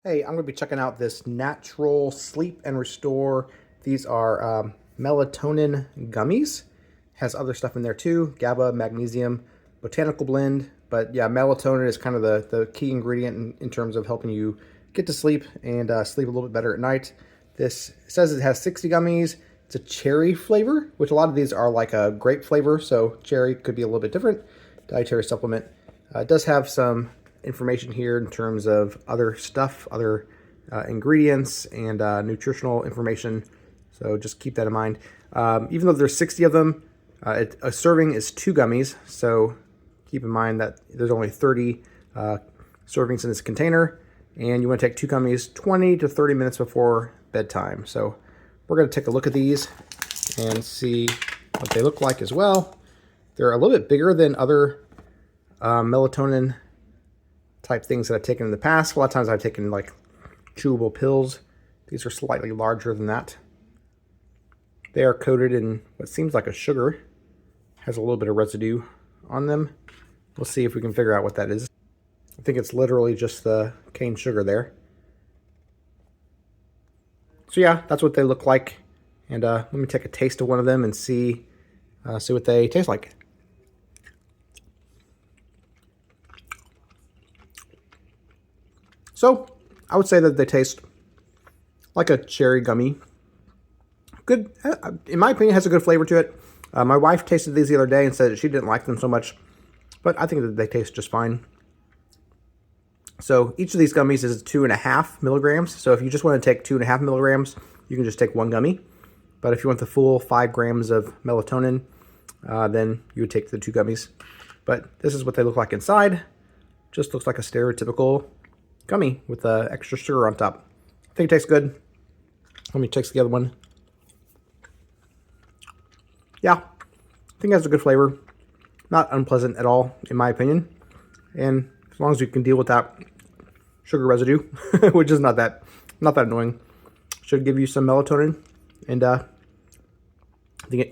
Hey, I'm going to be checking out this Natrol Sleep and Restore. These are Melatonin Gummies. Has other stuff in there too. GABA, Magnesium, Botanical blend. But yeah, melatonin is kind of the key ingredient in terms of helping you get to sleep and sleep a little bit better at night. This says it has 60 gummies. It's a cherry flavor, which a lot of these are like a grape flavor, so cherry could be a little bit different. Dietary supplement. It does have some information here in terms of other stuff, other ingredients and nutritional information. So just keep that in mind. Even though there's 60 of them, a serving is 2 gummies. So keep in mind that there's only 30 servings in this container, and you want to take 2 gummies 20 to 30 minutes before bedtime. So we're going to take a look at these and see what they look like as well. They're a little bit bigger than other melatonin type things that I've taken in the past. A lot of times I've taken like chewable pills. These are slightly larger than that. They are coated in what seems like a sugar. Has a little bit of residue on them. We'll see if we can figure out what that is. I think it's literally just the cane sugar there. So yeah, that's what they look like. And let me take a taste of one of them and see what they taste like. So I would say that they taste like a cherry gummy. Good, in my opinion, has a good flavor to it. My wife tasted these the other day and said that she didn't like them so much, but I think that they taste just fine. So each of these gummies is 2.5 milligrams. So if you just want to take 2.5 milligrams, you can just take 1 gummy. But if you want the full 5 grams of melatonin, then you would take the 2 gummies. But this is what they look like inside. Just looks like a stereotypical gummy with extra sugar on top. I think it tastes good. Let me taste the other one. Yeah, I think it has a good flavor. Not unpleasant at all, in my opinion. And as long as you can deal with that sugar residue, which is not that annoying, should give you some melatonin, and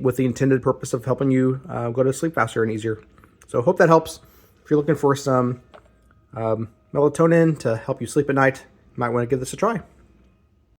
with the intended purpose of helping you go to sleep faster and easier. So hope that helps. If you're looking for some melatonin to help you sleep at night, you might want to give this a try.